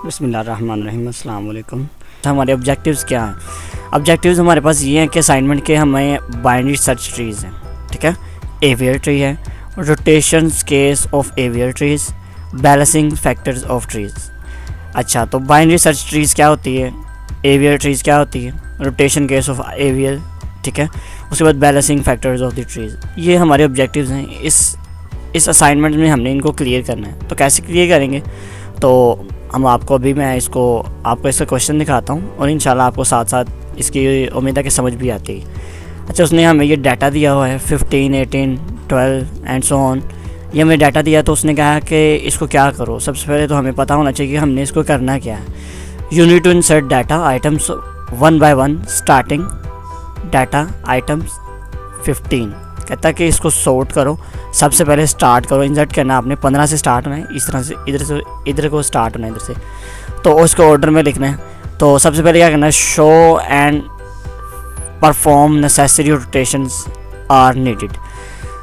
बिस्मिल्लाहिर्रहमानिर्रहीम, अस्सलाम वालेकुम। हमारे ऑब्जेक्टिव्स क्या हैं? ऑब्जेक्टिव्स हमारे पास ये हैं कि असाइनमेंट के हमें बाइनरी सर्च ट्रीज़ हैं, ठीक है, एवियर ट्री है, rotation case of AVL trees, balancing factors of trees. अच्छा, तो बाइनरी सर्च ट्रीज़ क्या होती है, एवियर ट्रीज़ क्या होती है, रोटेशन केस ऑफ एवियर, ठीक है, उसके बाद balancing factors of the trees. ये हमारे ऑब्जेक्टिव्स हैं। इस असाइनमेंट में हमने इनको क्लियर करना है। तो कैसे क्लियर करेंगे? तो हम आपको आपको इसका क्वेश्चन दिखाता हूँ और इंशाल्लाह आपको साथ साथ इसकी उम्मीद है कि समझ भी आती है। अच्छा, उसने हमें ये डाटा दिया हुआ है 15, 18, 12 एंड सो ऑन। ये हमें डाटा दिया, तो उसने कहा कि इसको क्या करो। सबसे पहले तो हमें पता होना चाहिए कि हमने इसको करना क्या है। You need to insert data items 1 by 1 starting data items 15। कहता है कि इसको सॉर्ट करो। सबसे पहले स्टार्ट करो, इंसर्ट करना आपने 15 से स्टार्ट होना है, इस तरह से इधर को स्टार्ट होना है, इधर से, तो उसको ऑर्डर में लिखना है। तो सबसे पहले क्या करना है, show and perform necessary rotations are needed.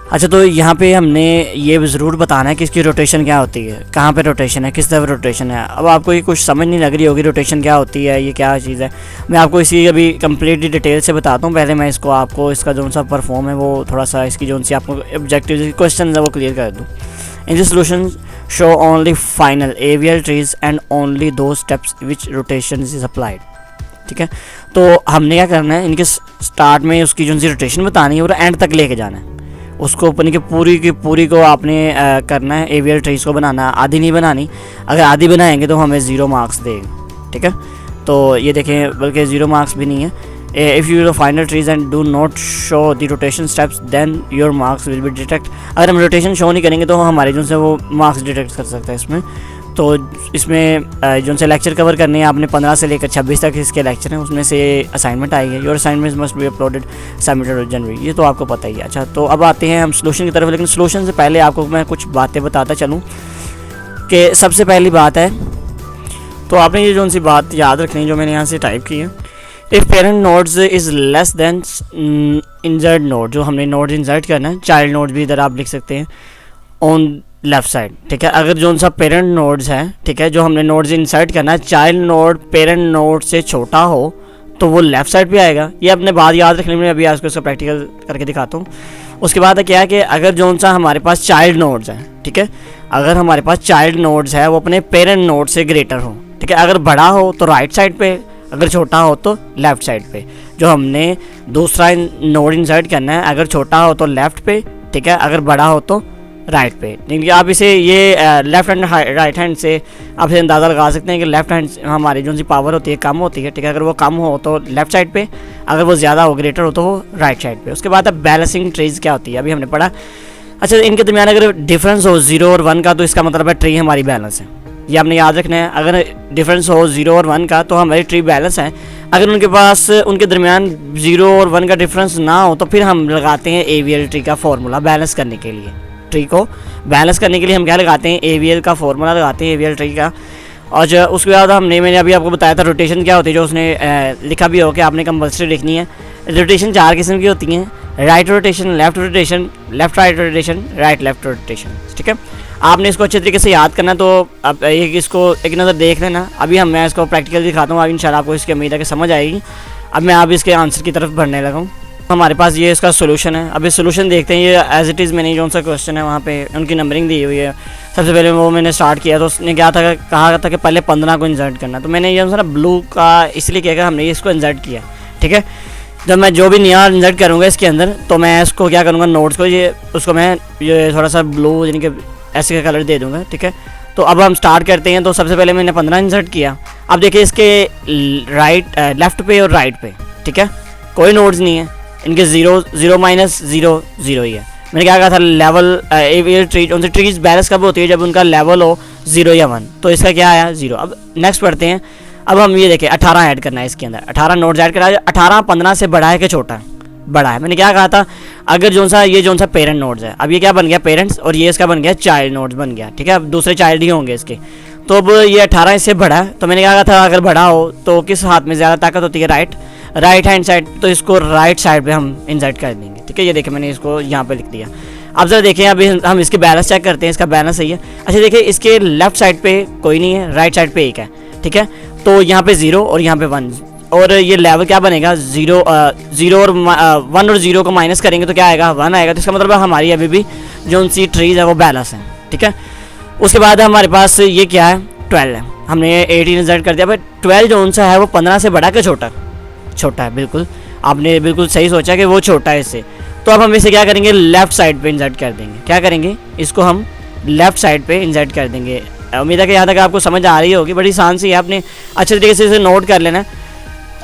अच्छा, तो यहाँ पे हमने ये ज़रूर बताना है कि इसकी रोटेशन क्या होती है, कहाँ पे रोटेशन है, किस तरफ रोटेशन है। अब आपको ये कुछ समझ नहीं लग रही होगी रोटेशन क्या होती है, ये क्या चीज़ है। मैं आपको इसी अभी कम्प्लीटली डिटेल से बताता हूँ। पहले मैं आपको इसका जो सा परफॉर्म है वो थोड़ा सा इसकी जो सी आपको ऑब्जेक्टिव क्वेश्चन है वो क्लियर कर दूँ। In this solution show only final AVL trees and only दो steps which rotation is applied. ठीक है, तो हमने क्या करना है, इनके स्टार्ट में उसकी जो सी रोटेशन बतानी है और एंड तक लेके जाना है। उसको अपनी की पूरी को आपने करना है। एवियर ट्रीज को बनाना, आधी नहीं बनानी। अगर आधी बनाएंगे तो हमें 0 मार्क्स देगा। ठीक है, तो ये देखें, बल्कि 0 मार्क्स भी नहीं है। If you final trees and do not show the rotation steps then your marks will be detect. अगर हम रोटेशन शो नहीं करेंगे तो हमारे जो से वो मार्क्स डिटेक्ट कर सकता है इसमें। तो इसमें जो से लेक्चर कवर करने हैं आपने 15 से लेकर 26 तक इसके लेक्चर हैं, उसमें से असाइनमेंट आई है। Your assignment must be uploaded submitted January, ये तो आपको पता ही है। अच्छा, तो अब आते हैं हम सोल्यूशन की तरफ। लेकिन सोल्यूशन से पहले आपको मैं कुछ बातें बताता चलूँ कि सबसे पहली बात है, तो आपने ये जो सी बात याद रखनी जो मैंने यहाँ से टाइप की है, if parent nodes is less than insert node, जो हमने नोड इंसर्ट करना है, चाइल्ड नोड भी इधर आप लिख सकते हैं ऑन लेफ़्ट साइड। ठीक है, अगर जो सा पेरेंट नोड्स हैं, ठीक है, जो हमने नोड्स इंसर्ट करना है, चाइल्ड नोड पेरेंट नोड से छोटा हो तो वो लेफ़्ट साइड पे आएगा। ये अपने बात याद रखने में, अभी आपको इसका प्रैक्टिकल करके दिखाता हूँ। उसके बाद क्या है कि अगर जो सा हमारे पास चाइल्ड नोड्स हैं, ठीक है, अगर हमारे पास चाइल्ड नोड्स है वो अपने पेरेंट नोड से ग्रेटर हो, ठीक है, अगर बड़ा हो तो राइट साइड पे, अगर छोटा हो तो लेफ़्ट साइड पे। जो हमने दूसरा नोड इंसर्ट करना है, अगर छोटा हो तो लेफ़्ट पे, ठीक है, अगर बड़ा हो तो राइट पे। लेकिन आप इसे ये लेफ़्ट हैंड राइट हैंड से आप इसे अंदाज़ा लगा सकते हैं कि लेफ़्ट हैंड हमारी जो सी पावर होती है कम होती है। ठीक है, अगर वो कम हो तो लेफ़्ट साइड पे, अगर वो ज़्यादा हो ग्रेटर हो तो वो राइट साइड पे। उसके बाद अब बैलेंसिंग ट्रीज क्या होती है, अभी हमने पढ़ा। अच्छा, इनके दरमियान अगर डिफरेंस हो 0 और 1 का तो इसका मतलब है ट्री हमारी बैलेंस है। ये आपने याद रखना है। अगर डिफरेंस हो 0 और 1 का तो हमारी ट्री बैलेंस है। अगर उनके दरमियान 0 और 1 का डिफरेंस ना हो तो फिर हम लगाते हैं एवियर ट्री का फॉर्मूला बैलेंस करने के लिए। ट्री को बैलेंस करने के लिए हम क्या लगाते हैं, एवियर का फॉर्मूला लगाते हैं, एवियर ट्री का। और उसके बाद मैंने अभी आपको बताया था रोटेशन क्या होती है, जो उसने लिखा भी हो कि आपने कंपल्सरी लिखनी है। रोटेशन 4 किस्म की होती हैं, right rotation, left rotation, left right rotation, right left rotation. ठीक है, आपने इसको अच्छे तरीके से याद करना। तो अब इसको एक नज़र देख लेना। अभी मैं इसको प्रैक्टिकल दिखाता हूँ, अब इंशाल्लाह आपको इसकी उम्मीद है कि समझ आएगी। अब मैं आप इसके आंसर की तरफ बढ़ने लगा हूँ। हमारे पास ये इसका सोल्यूशन है। अभी सोल्यूशन देखते हैं। ये एज इट इज़ मैंने जो सा क्वेश्चन है वहाँ पे उनकी नंबरिंग दी हुई है। सबसे पहले वो मैंने स्टार्ट किया तो उसने क्या था, कहा था कि पहले 15 को इंसर्ट करना। तो मैंने ये ना ब्लू का इसलिए किया कि हमने इसको इंसर्ट किया। ठीक है, जब मैं जो भी नया इंसर्ट करूँगा इसके अंदर तो मैं इसको क्या करूँगा, नोट्स को उसको मैं ये थोड़ा सा ब्लू यानी कि ऐसे का कलर दे दूँगा। ठीक है, तो अब हम स्टार्ट करते हैं। तो सबसे पहले मैंने 15 इंसर्ट किया। अब देखिए इसके लेफ़्ट पे और राइट पे, ठीक है, कोई नोड्स नहीं है। इनके 0 0 माइनस 0 0 ही है। मैंने क्या कहा था, लेवल एवियर ट्री उनसे ट्रीज बैलेंस कब होती है, जब उनका लेवल हो 0 या 1। तो इसका क्या आया 0। अब नेक्स्ट पढ़ते हैं। अब हम ये देखें 18 ऐड करना है इसके अंदर, 18 नोट्स ऐड करना है। 18 15 से बड़ा है कि छोटा है, बड़ा है। मैंने क्या कहा था, अगर जो सा पेरेंट नोड्स है, अब ये क्या बन गया पेरेंट्स, और ये इसका बन गया चाइल्ड नोड्स बन गया। ठीक है, अब दूसरे चाइल्ड ही होंगे इसके। तो अब ये 18 इससे बड़ा है। तो मैंने क्या कहा था, अगर बड़ा हो तो किस हाथ में ज़्यादा ताकत होती है, राइट हैंड साइड। तो इसको राइट साइड पे हम इंसर्ट कर देंगे। ठीक है, ये देखिए मैंने इसको यहाँ पे लिख दिया। अब जरा देखें, अभी हम इसके बैलेंस चेक करते हैं, इसका बैलेंस सही है। अच्छा देखिए, इसके लेफ्ट साइड पे कोई नहीं है, राइट साइड पे एक है। ठीक है। तो यहाँ पे 0 और यहाँ पे 1, और ये लेवल क्या बनेगा, 0 और 1 और 0 को माइनस करेंगे तो क्या आएगा, 1 आएगा। तो इसका मतलब हमारी अभी भी जो सी ट्रीज है वो बैलेंस है, ठीक है। उसके बाद हमारे पास ये क्या है, 12 है, हमने 18 इंसर्ट कर दिया। भाई 12 जो सा है वो 15 से बड़ा क्या छोटा, छोटा है, बिल्कुल आपने बिल्कुल सही सोचा कि वो छोटा है इससे। तो अब हम इसे क्या करेंगे, लेफ्ट साइड पे इंसर्ट कर देंगे। क्या करेंगे, इसको हम लेफ्ट साइड पे इंसर्ट कर देंगे। उम्मीद है कि यहाँ तक आपको समझ आ रही होगी, बड़ी आसान सी है, आपने अच्छे तरीके से इसे नोट कर लेना।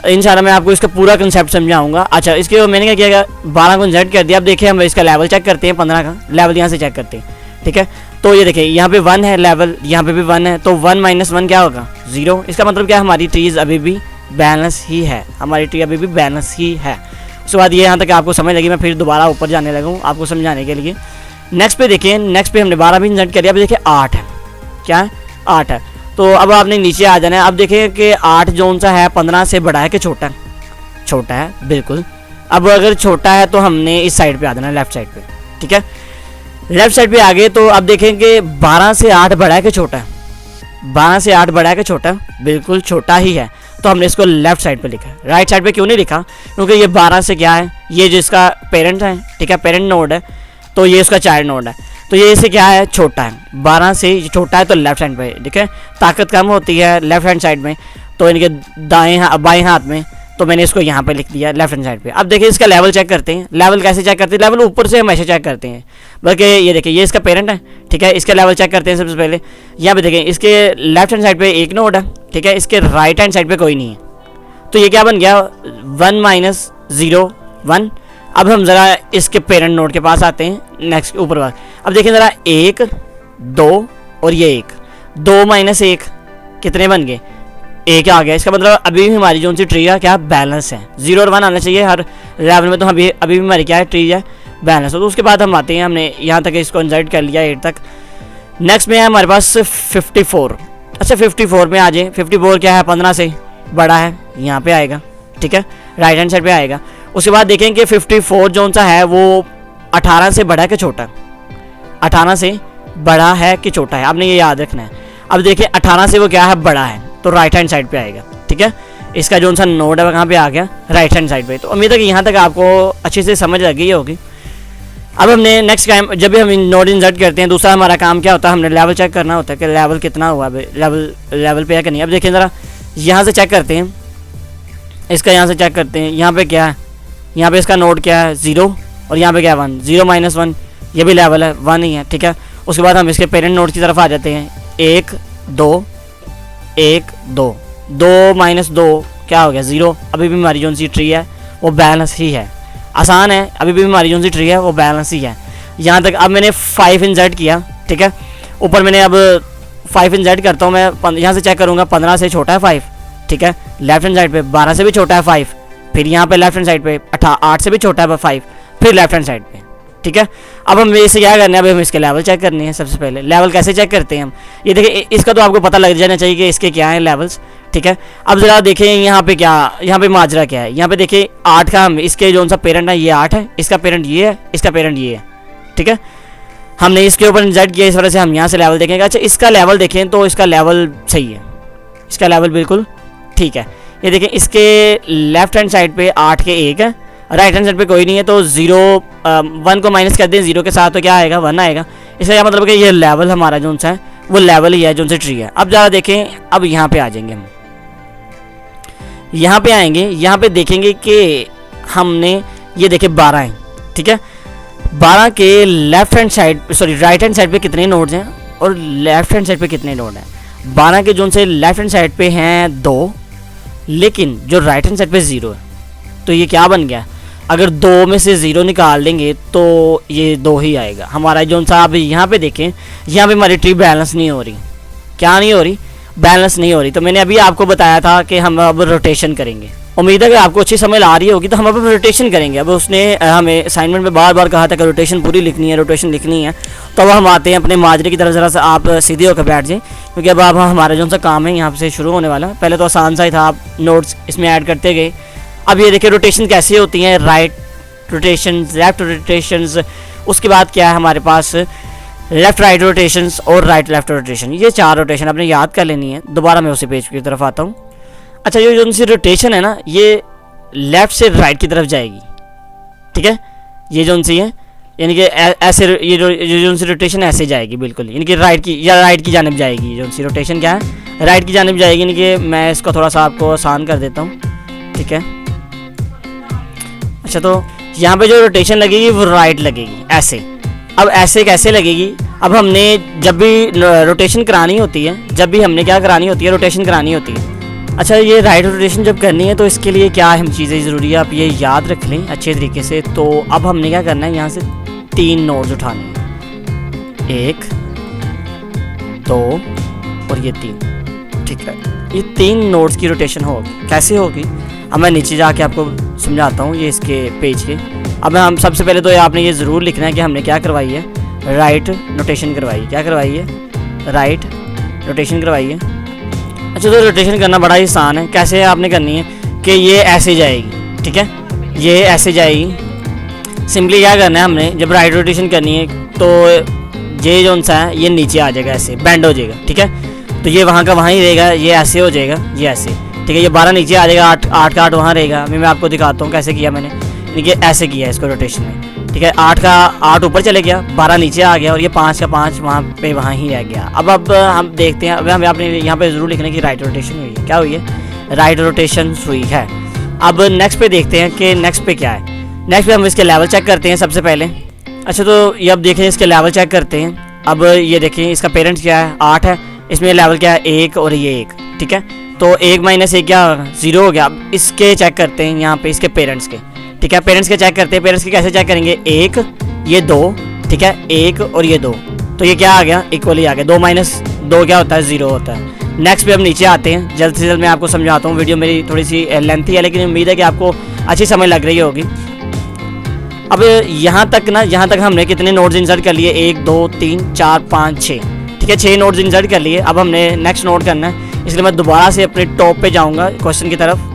इंशाल्लाह मैं आपको इसका पूरा कंसेप्ट समझाऊंगा। अच्छा, इसके मैंने क्या किया, 12 को इंसर्ट कर दिया। अब देखिए हम इसका लेवल चेक करते हैं, 15 का लेवल यहाँ से चेक करते हैं, ठीक है। तो ये देखिए यहाँ पे 1 है लेवल, यहाँ पे भी 1 है, तो 1 - 1 क्या होगा, 0। इसका मतलब क्या, हमारी ट्रीज अभी भी बैलेंस ही है, हमारी ट्री अभी भी बैलेंस ही है। उसके बाद ये यहाँ तक आपको समझ लगी, मैं फिर दोबारा ऊपर जाने लगा हूँ आपको समझाने के लिए। नेक्स्ट पे देखिए, नेक्स्ट पे हमने 12 भी इंसर्ट कर दिया। अब देखिए 8 है, क्या है, 8 है। तो अब आपने नीचे आ जाना है। अब देखिए कि 8 जो सा है 15 से बड़ा है कि छोटा है, छोटा है, बिल्कुल। अब अगर छोटा है तो हमने इस साइड पे आ जाना है, लेफ्ट साइड पे, ठीक है। लेफ्ट साइड पे आ गए तो अब देखेंगे 12 से 8 बड़ा है कि छोटा है, 12 से 8 बड़ा है कि छोटा, बिल्कुल छोटा ही है। तो हमने इसको लेफ्ट साइड पे लिखा, राइट साइड पे क्यों नहीं लिखा, क्योंकि ये 12 से क्या है, ये जिसका पेरेंट है, ठीक है, पेरेंट नोड है, तो ये उसका चाइल्ड नोड है, तो ये इसे क्या है, छोटा है, 12 से छोटा है, तो लेफ्ट हैंड पे, ठीक है। ताकत कम होती है लेफ्ट हैंड साइड में, तो इनके बाएं हाथ में, तो मैंने इसको यहाँ पे लिख दिया लेफ्ट हैंड साइड पे। अब देखिए इसका लेवल चेक करते हैं। लेवल कैसे चेक करते हैं, लेवल ऊपर से हमेशा चेक करते हैं, बल्कि ये देखिए ये इसका पेरेंट है, ठीक है। इसका लेवल चेक करते हैं सबसे पहले। यहाँ पे देखें इसके लेफ्ट हैंड साइड पे एक नोड है, ठीक है, इसके राइट हैंड साइड पे कोई नहीं है, तो ये क्या बन गया, 1 - 0 1। अब हम ज़रा इसके पेरेंट नोड के पास आते हैं, नेक्स्ट ऊपर वाला। अब देखिए ज़रा 1 2 और ये 1, 2 - 1 कितने बन गए, 1 आ गया। इसका मतलब अभी भी हमारी जो सी ट्री है क्या बैलेंस है, 0 और 1 आना चाहिए हर लेवल में, तो अभी भी हमारी क्या है, ट्री है बैलेंस। तो उसके बाद हम आते हैं, हमने यहाँ तक इसको इंसर्ट कर लिया 8 तक। नेक्स्ट में है हमारे पास 54। अच्छा 54 में आ जाए, 54 क्या है, 15 से बड़ा है, यहाँ पे आएगा, ठीक है, राइट हैंड साइड पे आएगा। उसके बाद देखें कि 54 जो सा है वो 18 से बड़ा है कि छोटा, 18 से बड़ा है कि छोटा है, आपने ये याद रखना है। अब देखिए 18 से वो क्या है, बड़ा है, तो राइट हैंड साइड पे आएगा, ठीक है। इसका जो सा नोड है वो कहाँ पे आ गया, राइट हैंड साइड पे। तो उम्मीद है कि यहाँ तक आपको अच्छे से समझ लग गई होगी। अब हमने नेक्स्ट टाइम जब भी हम नोड इंसर्ट करते हैं, दूसरा हमारा काम क्या होता है, हमने लेवल चेक करना होता है कि लेवल कितना हुआ, लेवल पे है कि नहीं। अब देखिए ज़रा यहाँ से चेक करते हैं, इसका यहाँ से चेक करते हैं, यहाँ पे क्या है, यहाँ पे इसका नोड क्या है, 0, और यहाँ पे क्या है 1, 0 - 1, ये भी लेवल है, 1 ही है, ठीक है। उसके बाद हम इसके पेरेंट नोड की तरफ आ जाते हैं, 1 2 1 2, 2 - 2 क्या हो गया, 0। अभी भी हमारी जो सी ट्री है वो बैलेंस ही है, आसान है, अभी भी हमारी जो सी ट्री है वो बैलेंस ही है यहाँ तक। अब मैंने 5 इंसर्ट किया, ठीक है, ऊपर मैंने अब 5 इंसर्ट करता हूँ मैं, यहाँ से चेक करूँगा 15 से छोटा है 5, ठीक है, लेफ्ट हैंड साइड पे 12 से भी छोटा है 5, फिर यहाँ पे लेफ्ट हैंड साइड पे 8 से भी छोटा है 5, फिर लेफ्ट हैंड साइड पे, ठीक है। अब हम इसे क्या करना है, अभी हम इसके लेवल चेक करने हैं। सबसे पहले लेवल कैसे चेक करते हैं हम, ये देखिए इसका तो आपको पता लग जाना चाहिए कि इसके क्या हैं लेवल्स, ठीक है। अब ज़रा देखें यहाँ पे क्या, यहाँ पे माजरा क्या है, यहाँ पे देखिए 8 का हम इसके जो सा पेरेंट है ये 8 है, इसका पेरेंट ये है, इसका पेरेंट ये है, ठीक है। हमने इसके ऊपर इंसर्ट किया, इस वजह से हम यहाँ से लेवल देखेंगे। अच्छा इसका लेवल देखें तो इसका लेवल सही है, इसका लेवल बिल्कुल ठीक है। ये देखें इसके लेफ्ट हैंड साइड पे 8 के 1 है, राइट हैंड साइड पे कोई नहीं है, तो 1 को माइनस कर दें 0 के साथ तो क्या आएगा, 1 आएगा। इसका क्या मतलब कि ये लेवल हमारा जो सा है वो लेवल ही है जो सा ट्री है। अब ज़रा देखें, अब यहाँ पे आ जाएंगे हम, यहाँ पे आएंगे, यहाँ पे देखेंगे कि हमने ये देखे 12 हैं, ठीक है। 12 के left hand side right hand side पे कितने नोड्स हैं और लेफ्ट हैंड साइड पे कितने नोड हैं। 12 के जो से लेफ्ट हैंड साइड पे हैं 2, लेकिन जो राइट हैंड साइड पे 0 है, तो ये क्या बन गया, अगर 2 में से 0 निकाल देंगे तो ये 2 ही आएगा हमारा जो सा। अब यहाँ पे देखें, यहाँ पे हमारी ट्री बैलेंस नहीं हो रही, क्या नहीं हो रही, बैलेंस नहीं हो रही। तो मैंने अभी आपको बताया था कि हम अब रोटेशन करेंगे, उम्मीद है कि आपको अच्छी समझ आ रही होगी। तो हम अब रोटेशन करेंगे। अब उसने हमें असाइनमेंट में बार बार कहा था कि रोटेशन पूरी लिखनी है, रोटेशन लिखनी है। तो अब हम आते हैं अपने माजरे की तरफ, ज़रा सा आप सीधे होकर बैठ जाएँ, क्योंकि अब आप हमारा जो सा काम है यहाँ से शुरू होने वाला। पहले तो आसान सा ही था, आप नोट्स इसमें ऐड करते गए। अब ये देखिए रोटेशन कैसे होती हैं, राइट रोटेशन, लेफ्ट रोटेशंस। उसके बाद क्या है हमारे पास, लेफ़्ट राइट रोटेशंस और राइट लेफ़्ट रोटेशन, ये 4 रोटेशन आपने याद कर लेनी है। दोबारा मैं उसी पेज की तरफ आता हूँ। अच्छा, ये जो सी रोटेशन है ना, ये लेफ़्ट से राइट की तरफ जाएगी, ठीक है। ये जो सी है यानी कि ऐसे, ये जो सी रोटेशन ऐसे जाएगी बिल्कुल, यानी कि राइट की जानिब जाएगी। जो सी रोटेशन क्या है, राइट की जानिब जाएगी। यानी कि मैं इसको थोड़ा सा आपको आसान कर देता हूँ, ठीक है। अच्छा, तो यहाँ पे जो रोटेशन लगेगी वो राइट लगेगी ऐसे। अब ऐसे कैसे लगेगी, अब हमने जब भी रोटेशन करानी होती है, जब भी हमने क्या करानी होती है, रोटेशन करानी होती है। अच्छा, ये राइट रोटेशन जब करनी है तो इसके लिए क्या अहम चीज़ें ज़रूरी है, आप ये याद रख लें अच्छे तरीके से। तो अब हमने क्या करना है, यहाँ से 3 नोड्स उठाने हैं, 1 2 और ये 3, ठीक है। ये 3 नोड्स की रोटेशन होगी। कैसे होगी, अब मैं नीचे जाके आपको समझाता हूँ, ये इसके पेज के। अब हम सबसे पहले तो आपने ये ज़रूर लिखना है कि हमने क्या करवाई है, राइट रोटेशन करवाई। क्या करवाई है, राइट रोटेशन करवाई है। अच्छा, तो रोटेशन करना बड़ा ही आसान है। कैसे आपने करनी है कि ये ऐसे जाएगी, ठीक है, ये ऐसे जाएगी। सिंपली क्या करना है हमने, जब राइट रोटेशन करनी है तो ये जो सा है ये नीचे आ जाएगा, ऐसे बेंड हो जाएगा, ठीक है। तो ये वहाँ का वहाँ ही रहेगा, ये ऐसे हो जाएगा, ये ऐसे, ठीक है। ये 12 नीचे आ जाएगा, 8 का 8 वहाँ रहेगा। मैं आपको दिखाता हूँ कैसे किया मैंने, यानी कि ऐसे किया है इसको रोटेशन में, ठीक है। 8 का 8 ऊपर चले गया, 12 नीचे आ गया और ये 5 का 5 वहाँ पे वहाँ ही रह गया। अब हम देखते हैं, अब हमें आपने यहाँ पे ज़रूर लिखना है कि राइट रोटेशन हुई है। क्या हुई है, राइट रोटेशन हुई है। अब नेक्स्ट पे देखते हैं कि नेक्स्ट पे क्या है। नेक्स्ट पे हम इसके लेवल चेक करते हैं सबसे पहले। अच्छा, तो ये अब देखें, इसके लेवल चेक करते हैं। अब ये देखें, इसका पेरेंट्स क्या है, 8 है, इसमें लेवल क्या है, 1 और ये 1, ठीक है। तो 1 - 1 क्या होगा, 0 हो गया। अब इसके चेक करते हैं यहाँ पे, इसके पेरेंट्स के, ठीक है। पेरेंट्स के चेक करते हैं। पेरेंट्स के कैसे चेक करेंगे, 1 ये 2, ठीक है, 1 और ये 2, तो ये क्या आ गया, इक्वली आ गया। 2 - 2 क्या होता है, 0 होता है। नेक्स्ट पे हम नीचे आते हैं, जल्द से जल्द मैं आपको समझाता हूँ। वीडियो मेरी थोड़ी सी लेंथी है, लेकिन उम्मीद है कि आपको अच्छी समझ लग रही होगी। अब यहाँ तक हमने कितने नोड्स इंसर्ट कर लिए, 1 2 3 4 5 6, ठीक है, 6 नोड्स इंसर्ट कर लिए। अब हमने नेक्स्ट नोड करना है, इसलिए मैं दोबारा से अपने टॉप पे जाऊँगा क्वेश्चन की तरफ।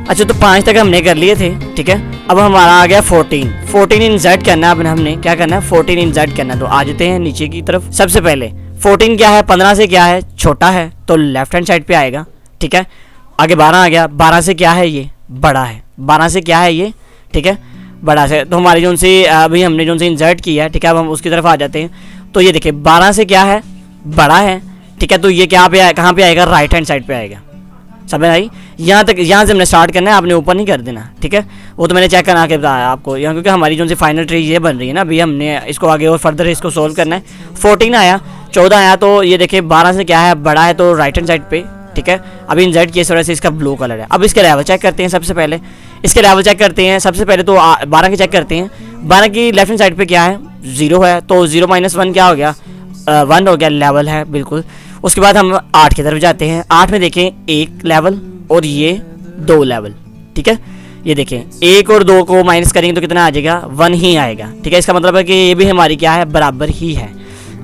अच्छा, तो 5 तक हमने कर लिए थे, ठीक है। अब हमारा आ गया 14 इंसर्ट करना है। अब हमने क्या करना है, 14 इंसर्ट करना है। तो आ जाते हैं नीचे की तरफ। सबसे पहले 14 क्या है, 15 से क्या है, छोटा है, तो लेफ्ट हैंड साइड पे आएगा, ठीक है। आगे 12 आ गया, 12 से क्या है, ये बड़ा है, 12 से क्या है ये, ठीक है, बड़ा से। तो हमारी जो से अभी हमने जो से इंसर्ट किया है, ठीक है। अब हम उसकी तरफ आ जाते हैं। तो ये देखिए 12 से क्या है, बड़ा है, ठीक है। तो ये क्या पे कहाँ पे आएगा, राइट हैंड साइड पे आएगा। समझ आई, यहाँ तक, यहाँ से हमने स्टार्ट करना है, आपने ऊपर नहीं कर देना, ठीक है। वो तो मैंने चेक करा के बताया आपको यहाँ, क्योंकि हमारी जो सी फाइनल ट्री ये बन रही है ना, अभी हमने इसको आगे और फर्दर इसको सोल्व करना है। 14 आया, 14 आया, तो ये देखिए 12 से क्या है, बड़ा है, तो राइट हैंड साइड पे, ठीक है। अभी इंसर्ट किए इस वजह से इसका ब्लू कलर है। अब इसके लेवल चेक करते हैं। सबसे पहले इसके लेवल चेक करते हैं। सबसे पहले तो 12 के चेक करते हैं। 12 की लेफ्ट हैंड साइड पे क्या है, 0 है, तो 0 - 1 क्या हो गया, 1 हो गया, लेवल है बिल्कुल। उसके बाद हम 8 की तरफ जाते हैं। 8 में देखें 1 लेवल और ये 2 लेवल, ठीक है। ये देखें 1 और 2 को माइनस करेंगे तो कितना आ जाएगा, 1 ही आएगा, ठीक है। इसका मतलब है कि ये भी हमारी क्या है, बराबर ही है।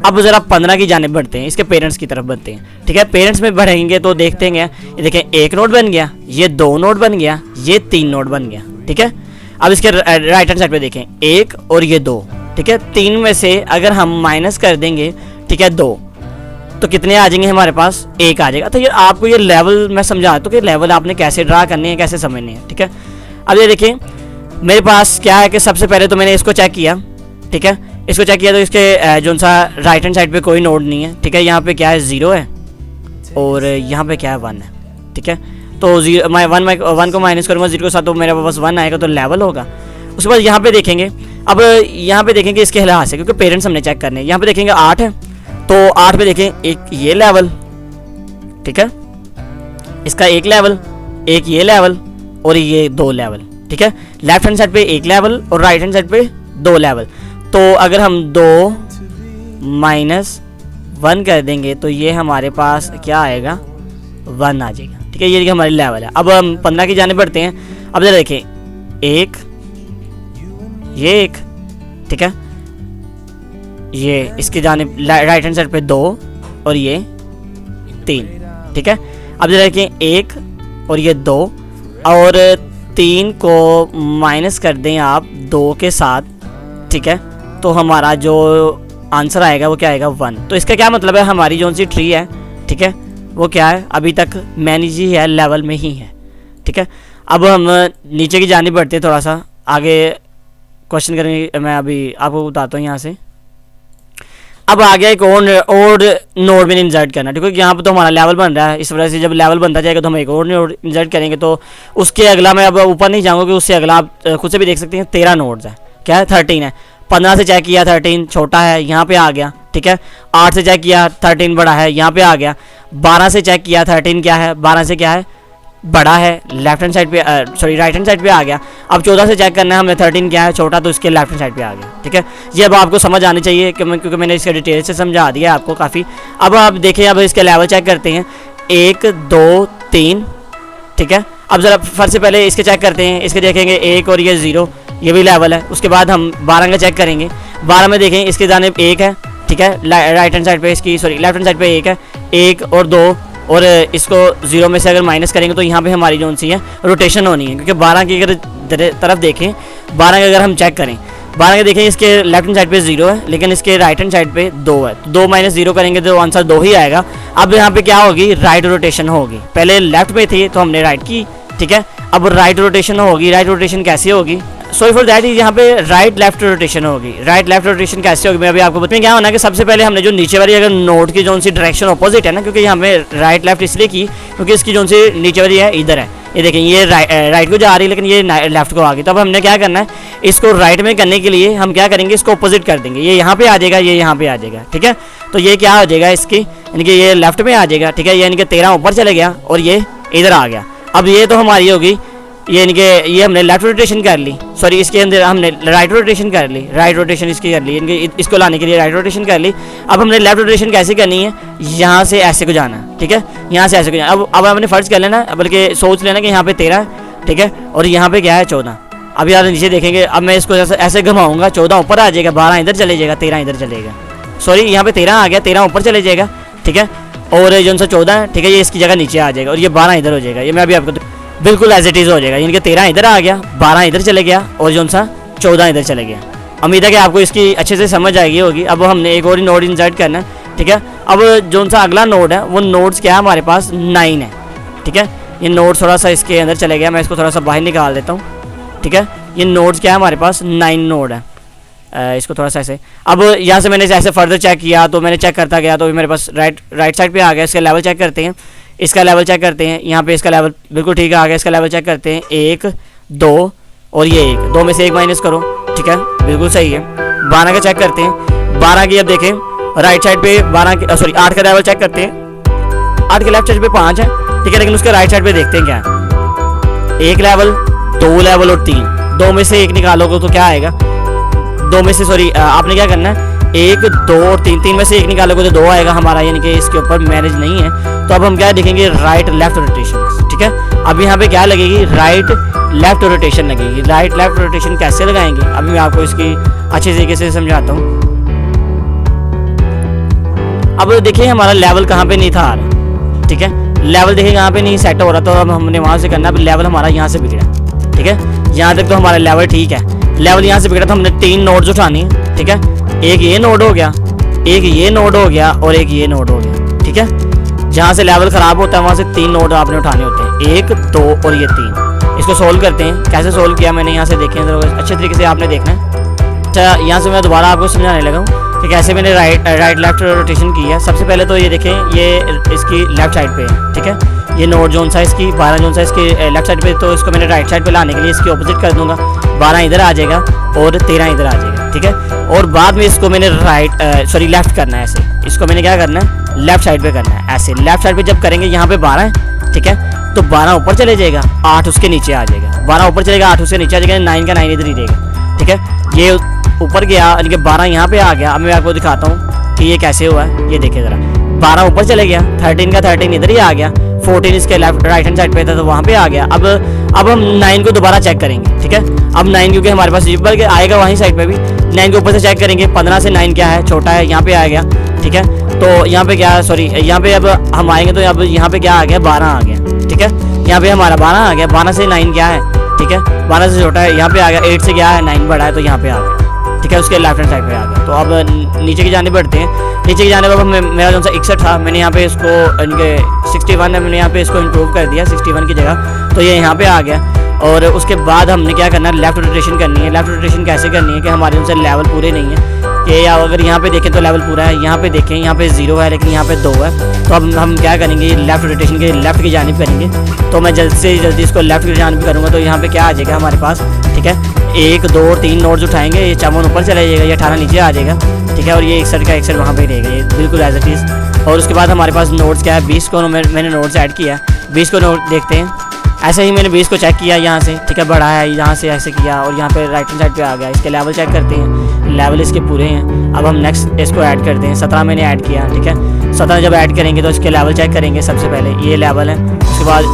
अब ज़रा 15 की जानिब बढ़ते हैं, इसके पेरेंट्स की तरफ बढ़ते हैं, ठीक है। पेरेंट्स में बढ़ेंगे तो देखते हैं, ये देखें 1 नोड बन गया, ये 2 नोड बन गया, ये 3 नोड बन गया, ठीक है। अब इसके राइट हैंड साइड पे देखें 1 और ये 2, ठीक है। 3 में से अगर हम माइनस कर देंगे, ठीक है, 2, तो कितने आ जाएंगे हमारे पास, 1 आ जाएगा। तो ये आपको ये लेवल मैं समझा तो कि लेवल आपने कैसे ड्रा करने हैं, कैसे समझने हैं, ठीक है। अब ये देखिए मेरे पास क्या है कि सबसे पहले तो मैंने इसको चेक किया, ठीक है। इसको चेक किया तो इसके जो सा राइट हैंड साइड पे कोई नोड नहीं है, ठीक है। यहाँ पे क्या है, 0 है और यहाँ पे क्या है, 1 है, ठीक है। तो 1 को माइनस करूँगा 0 के साथ, तो मेरे पास 1 आएगा, तो लेवल होगा। उसके बाद यहाँ पे देखेंगे, अब यहाँ पे देखेंगे इसके लिहाज से, क्योंकि पेरेंट्स हमने चेक करने हैं। यहाँ पे देखेंगे 8 है, तो 8 पे देखें एक ये लेवल, ठीक है, इसका 1 लेवल, एक ये लेवल और ये 2 लेवल, ठीक है। लेफ्ट हैंड साइड पे 1 लेवल और राइट हैंड साइड पे 2 लेवल। तो अगर हम 2 - 1 कर देंगे तो ये हमारे पास क्या आएगा, 1 आ जाएगा, ठीक है। ये देखिए हमारी लेवल है। अब हम 15 की जाने बढ़ते हैं। अब जरा देखें 1 ये 1, ठीक है, ये इसकी जानिब राइट हैंड साइड पे 2 और ये 3, ठीक है। अब जरा देखें 1 और ये 2 और 3 को माइनस कर दें आप 2 के साथ, ठीक है। तो हमारा जो आंसर आएगा वो क्या आएगा 1। तो इसका क्या मतलब है, हमारी जो सी ट्री है, ठीक है, वो क्या है, अभी तक मैनेज ही है, लेवल में ही है, ठीक है। अब हम नीचे की जानिब बढ़ते हैं, थोड़ा सा आगे क्वेश्चन करेंगे। मैं अभी आपको बताता हूँ यहाँ से। अब आ गया एक और नोड में इंसर्ट करना, ठीक है। यहाँ पर तो हमारा लेवल बन रहा है, इस वजह से जब लेवल बनता जाएगा तो हम एक और नोड इंसर्ट करेंगे। तो उसके अगला मैं अब ऊपर नहीं जाऊँगा, कि उससे अगला आप खुद से भी देख सकते हैं 13 नोड्स है, क्या है 13 है। 15 से चेक किया 13 छोटा है, यहाँ पे आ गया, ठीक है। 8 से चेक किया 13 बड़ा है, यहाँ पे आ गया। 12 से चेक किया 13 क्या है, 12 से क्या है, बड़ा है, लेफ्ट हैंड साइड पे सॉरी राइट हैंड साइड पे आ गया। अब 14 से चेक करना है हमने 13 क्या है, छोटा, तो इसके लेफ्ट हैंड साइड पे आ गया, ठीक है। ये अब आपको समझ आनी चाहिए क्योंकि मैंने इसके डिटेल से समझा दिया है आपको काफ़ी। अब आप देखें, अब इसके लेवल चेक करते हैं 1 2 3, ठीक है। अब ज़रा फर्स्ट से पहले इसके चेक करते हैं, इसके देखेंगे 1 और ये 0, ये भी लेवल है। उसके बाद हम 12 का चेक करेंगे। 12 में देखें इसके जानिब 1 है, ठीक है, राइट हैंड साइड पे इसकी सॉरी लेफ्ट हैंड साइड पे 1 है, 1 और 2, और इसको 0 में से अगर माइनस करेंगे तो यहाँ पे हमारी जो सी है रोटेशन होनी है। क्योंकि 12 की अगर तरफ देखें, 12 का अगर हम चेक करें, 12 का देखें इसके लेफ्ट हैंड साइड पे 0 है, लेकिन इसके राइट हैंड साइड पे 2 है। तो 2 माइनस 0 करेंगे तो आंसर 2 ही आएगा। अब यहाँ पे क्या होगी, राइट रोटेशन होगी। पहले लेफ्ट में थी तो हमने राइट की, ठीक है। अब राइट रोटेशन होगी। राइट रोटेशन कैसे होगी, सॉरी फॉर दैट, यहाँ पे राइट लेफ्ट रोटेशन होगी। राइट लेफ्ट रोटेशन कैसे होगी मैं अभी आपको बताऊँ। क्या होना है कि सबसे पहले हमने जो नीचे वाली अगर नोड की जो सी डायरेक्शन अपोजिट है ना, क्योंकि यहाँ पे राइट लेफ्ट इसलिए की क्योंकि इसकी जो सी नीचे वाली है इधर है, ये देखें ये राइट को जा रही है लेकिन ये लेफ्ट को आ गई। तो अब हमने क्या करना है, इसको राइट में करने के लिए हम क्या करेंगे, इसको अपोजिट कर देंगे। ये यहाँ पे आ जाएगा, ये यहाँ पे आ जाएगा, ठीक है। तो ये क्या हो जाएगा इसकी, यानी कि ये लेफ्ट में आ जाएगा, ठीक है। यानी कि 13 ऊपर चले गया और ये इधर आ गया। अब ये तो हमारी होगी, यानी कि ये हमने लेफ्ट रोटेशन कर ली, सॉरी इसके अंदर हमने राइट रोटेशन कर ली, राइट रोटेशन इसकी कर ली, यानी कि इसको लाने के लिए राइट रोटेशन कर ली। अब हमने लेफ्ट रोटेशन कैसे करनी है, यहाँ से ऐसे को जाना है, ठीक है, यहाँ से ऐसे को जाना। अब हमने फर्ज कर लेना, बल्कि सोच लेना कि यहाँ पे 13 है, ठीक है, और यहाँ पे क्या है 14। अब यार नीचे देखेंगे, अब मैं इसको ऐसे घुमाऊंगा, 14 ऊपर आ जाएगा, 12 इधर चले जाएगा, 13 इधर चलेगा, सॉरी यहाँ पे 13 आ गया, 13 ऊपर चले जाएगा, ठीक है। और जो सा 14 है, ठीक है, ये इसकी जगह नीचे आ जाएगा और ये 12 इधर हो जाएगा। ये मैं अभी आपको बिल्कुल एज इट इज़ हो जाएगा, यानी कि 13 इधर आ गया, 12 इधर चले गया और जो सा 14 इधर चले गया। उम्मीद है कि आपको इसकी अच्छे से समझ आएगी होगी। अब हमने एक और ही नोड इंसर्ट करना है, ठीक है। अब जो सा अगला नोड है वो नोड्स क्या है हमारे पास 9 है, ठीक है। ये नोड थोड़ा सा इसके अंदर चले गया, मैं इसको थोड़ा सा बाहर निकाल देता हूँ, ठीक है। ये नोड्स क्या है हमारे पास 9 नोड है। इसको थोड़ा सा ऐसे, अब यहाँ से मैंने ऐसे फर्दर चेक किया तो मैंने चेक करता गया तो मेरे पास राइट साइड पे आ गया। इसका लेवल चेक करते हैं, इसका लेवल चेक करते हैं, यहाँ पे इसका लेवल बिल्कुल ठीक आ गया। इसका लेवल चेक करते हैं 1 2 और ये 1, 2 में से 1 माइनस करो, ठीक है, बिल्कुल सही है। 12 का चेक करते हैं, 12 की अब देखें राइट साइड पे 12 सॉरी 8 का लेवल चेक करते हैं, 8 के लेफ्ट साइड पे 5 है, ठीक है, लेकिन उसके राइट साइड पे देखते हैं क्या है, 1 लेवल 2 लेवल और 3, 2 में से 1 निकालोगे तो क्या आएगा, 2 में से सॉरी आपने क्या करना है 1 2 और 3, 3 में से 1 निकालोगे तो 2 आएगा हमारा, यानी कि इसके ऊपर मैनेज नहीं है। तो अब हम क्या देखेंगे राइट लेफ्ट रोटेशन, ठीक है। अब यहाँ पे क्या लगेगी, राइट लेफ्ट रोटेशन लगेगी। राइट लेफ्ट रोटेशन कैसे लगाएंगे अभी मैं आपको इसकी अच्छे तरीके से समझाता हूँ। अब देखिए हमारा लेवल कहाँ पे नहीं था आ रहा, ठीक है, लेवल देखिए यहाँ पे नहीं सेट हो रहा, तो अब हमने वहाँ से करना, अब लेवल हमारा यहाँ से बिगड़ा, ठीक है। यहाँ तक तो हमारा लेवल ठीक है, लेवल यहाँ से बिगड़ा तो हमने 3 नोड्स उठानी है, ठीक है। एक ये नोड हो गया, एक ये नोड हो गया और एक ये नोड हो गया, ठीक है। जहाँ से लेवल ख़राब होता है वहाँ से 3 नोड आपने उठाने होते हैं, 1 2 और ये 3। इसको सोल्व करते हैं, कैसे सोल्व किया मैंने यहाँ से देखें, अच्छे तरीके से आपने देखना है। अच्छा यहाँ से मैं दोबारा आपको समझाने लगा हूँ कि कैसे मैंने राइट लेफ्ट रोटेशन की है। सबसे पहले तो ये देखें, ये इसकी लेफ्ट साइड पे है, ठीक है। ये नोड जोन सा इसकी 12 जोन सा इसके लेफ्ट साइड पे, तो इसको मैंने राइट साइड पे लाने के लिए इसकी ऑपोजिट कर दूंगा, 12 इधर आ जाएगा और 13 इधर आ जाएगा, ठीक है। और बाद में इसको मैंने लेफ्ट करना है, ऐसे इसको मैंने क्या करना है लेफ्ट साइड पे करना है, ऐसे लेफ्ट साइड पे जब करेंगे यहाँ पे 12 है, ठीक है, तो 12 ऊपर चले जाएगा, 8 उसके नीचे आ जाएगा, 12 ऊपर चलेगा 8 उसके नीचे आ जाएगा, 9 का 9 इधर ही रहेगा, ठीक है। ये ऊपर गया यानी कि 12 यहाँ पे आ गया। अब मैं आपको दिखाता हूँ कि ये कैसे हुआ है, ये देखिए ज़रा, 12 ऊपर चले गया, 13 का 13 इधर ही आ गया, 14 इसके राइट हैंड साइड पे था तो वहाँ पे आ गया। अब हम 9 को दोबारा चेक करेंगे, ठीक है। अब 9 क्योंकि हमारे पास बल्कि आएगा वहीं साइड पे भी, 9 के ऊपर से चेक करेंगे, 15 से 9 क्या है, छोटा है, यहाँ पे आ गया, ठीक है। तो यहाँ पे क्या सॉरी यहाँ पे अब हम आएंगे तो अब यहाँ पे क्या आ गया 12 आ गया, ठीक है। यहाँ पे हमारा 12 आ गया, 12 से 9 क्या है, ठीक है, 12 से छोटा है, यहाँ पे आ गया, 8 से क्या है 9 बड़ा है तो यहाँ पे आ गया, ठीक है, उसके लेफ्ट हैंड साइड पे आ गया। तो अब नीचे की जानिब बढ़ते हैं। नीचे की जानिब अब मेरा जो सा 61 था, मैंने यहाँ पे इसको इनके 61 है, मैंने यहाँ पे इसको इम्प्रूव कर दिया 61 की जगह, तो ये यहाँ पे आ गया। और उसके बाद हमने क्या करना है, लेफ़्ट रोटेशन करनी है। लेफ़्ट रोटेशन कैसे करनी है कि हमारे उनसे लेवल पूरे नहीं है, कि अगर यहाँ पे देखें तो लेवल पूरा है, यहाँ पे देखें यहाँ पे 0 है लेकिन यहाँ पे 2 है। तो अब हम क्या करेंगे, लेफ़्ट रोटेशन के लेफ़्ट की जानिब करेंगे। तो मैं जल्द से जल्दी इसको लेफ़्ट की जानिब करूँगा, तो यहाँ पे क्या आ जाएगा हमारे पास, ठीक है, 1 2 3 नोट्स उठाएंगे, ये 54 ऊपर चला जाएगा, ये 18 नीचे आ जाएगा, ठीक है, और ये 61 का 61 वहाँ पर रहेगा, ये बिल्कुल एज इट इज़। और उसके बाद हमारे पास नोट्स क्या है, 20 को मैंने नोट्स ऐड किया, 20 को नोट देखते हैं। ऐसे ही मैंने 20 को चेक किया यहाँ से, ठीक है, बढ़ा है यहाँ से ऐसे किया, और यहाँ पे राइट हैंड साइड पे आ गया। इसके लेवल चेक करते हैं, लेवल इसके पूरे हैं। अब हम नेक्स्ट इसको ऐड करते हैं, 17 मैंने ऐड किया, ठीक है। 17 जब ऐड करेंगे तो इसके लेवल चेक करेंगे। सबसे पहले ये लेवल है, उसके बाद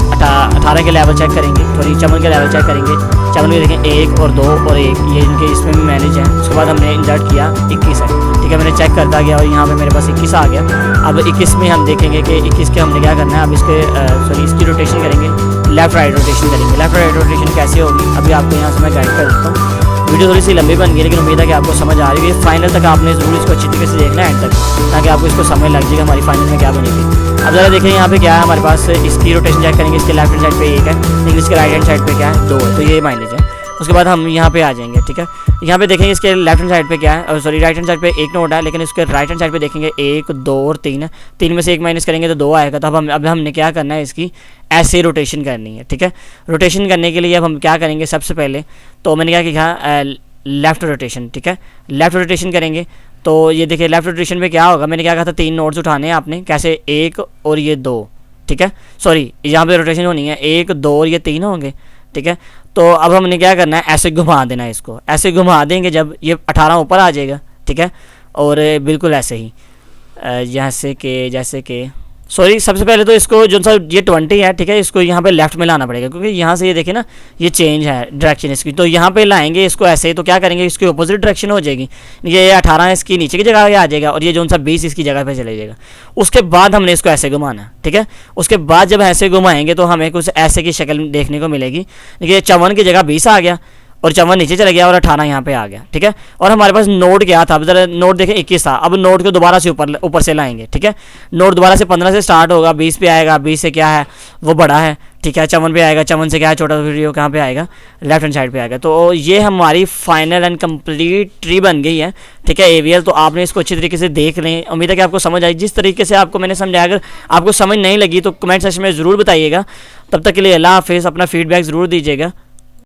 18 के लेवल चेक करेंगे, सॉरी 54 के लेवल चेक करेंगे। 54 के देखें 1 और 2 और 1, ये इनके इसमें भी मैनेज है। उसके बाद हमने इंसर्ट किया 21 है, ठीक है, मैंने चेक करता गया और यहाँ पे मेरे पास 21 आ गया। अब 21 में हम देखेंगे कि 21 के हमने क्या करना है, अब इसके सॉरी इसकी रोटेशन करेंगे, लेफ़्ट राइट रोटेशन करेंगे। लेफ़्ट राइट रोटेशन कैसे होगी अभी आपको यहाँ से मैं गाइड कर देता हूँ। वीडियो थोड़ी सी लंबी बन गई, लेकिन उम्मीद है कि आपको समझ आ रही है। फाइनल तक आपने ज़रूर इसको अच्छी तरीके से देखना है एंड तक, ताकि आपको इसको समझ लग जाएगा हमारी फाइनल में क्या बनेगी। अब ज़रा देखें यहाँ पे क्या है हमारे पास, इसकी रोटेशन चेक करेंगे। इसके लेफ्ट हैंड साइड पे 1 है, लेकिन इसके राइट हैंड साइड पे क्या है, 2 है, तो ये माइनस है। उसके बाद हम यहाँ पे आ जाएंगे, ठीक है, यहाँ पे देखेंगे इसके लेफ्ट हैंड साइड पे क्या है, और सॉरी राइट हैंड साइड पे 1 नोट है, लेकिन इसके राइट हैंड साइड पे देखेंगे 1 2 और 3 है। 3 में से 1 माइनस करेंगे तो 2 आएगा। तो अब हमने क्या करना है, इसकी ऐसे रोटेशन करनी है, ठीक है। रोटेशन करने के लिए अब हम क्या करेंगे, सबसे पहले तो मैंने क्या किया, लेफ़्ट रोटेशन, ठीक है, लेफ़्ट रोटेशन करेंगे। तो ये देखिए लेफ़्ट रोटेशन पे क्या होगा, मैंने क्या कहा था, 3 नोट्स उठाने हैं आपने, कैसे 1 और ये 2, ठीक है, सॉरी यहाँ पे रोटेशन होनी है 1 2 और ये 3 होंगे, ठीक है। तो अब हमने क्या करना है, ऐसे घुमा देना है इसको, ऐसे घुमा देंगे जब ये 18 ऊपर आ जाएगा, ठीक है। और बिल्कुल ऐसे ही जैसे कि सॉरी सबसे पहले तो इसको जो सा ये 20 है, ठीक है, इसको यहाँ पे लेफ़्ट में लाना पड़ेगा, क्योंकि यहाँ से ये देखिए ना, ये चेंज है डायरेक्शन इसकी। तो यहाँ पे लाएंगे इसको ऐसे, तो क्या करेंगे, इसकी अपोजिट डायरेक्शन हो जाएगी। ये 18 इसकी नीचे की जगह आ जाएगा, और ये जो सा 20 इसकी जगह पे चले जाएगा। उसके बाद हमने इसको ऐसे घुमाना है, ठीक है। उसके बाद जब ऐसे घुमाएंगे तो हमें कुछ ऐसे की शक्ल देखने को मिलेगी। देखिए 54 की जगह 20 आ गया, और 54 नीचे चला गया, और 18 यहाँ पे आ गया, ठीक है। और हमारे पास नोट क्या था, अब जरा नोट देखें 21 था। अब नोट को दोबारा से ऊपर से लाएंगे, ठीक है। नोट दोबारा से 15 से स्टार्ट होगा, 20 पे आएगा, 20 से क्या है वो बड़ा है, ठीक है, 54 पे आएगा, 54 से क्या है छोटा, वीडियो कहाँ पे आएगा, लेफ्ट हैंड साइड पे आएगा। तो ये हमारी फाइनल एंड कंप्लीट ट्री बन गई है, ठीक है, एवीएल। तो आपने इसको अच्छी तरीके से देख लें, उम्मीद है कि आपको समझ आई। जिस तरीके से आपको मैंने समझाया, अगर आपको समझ नहीं लगी तो कमेंट सेक्शन में ज़रूर बताइएगा। तब तक के लिए अल्लाह हाफिज़, अपना फीडबैक ज़रूर दीजिएगा।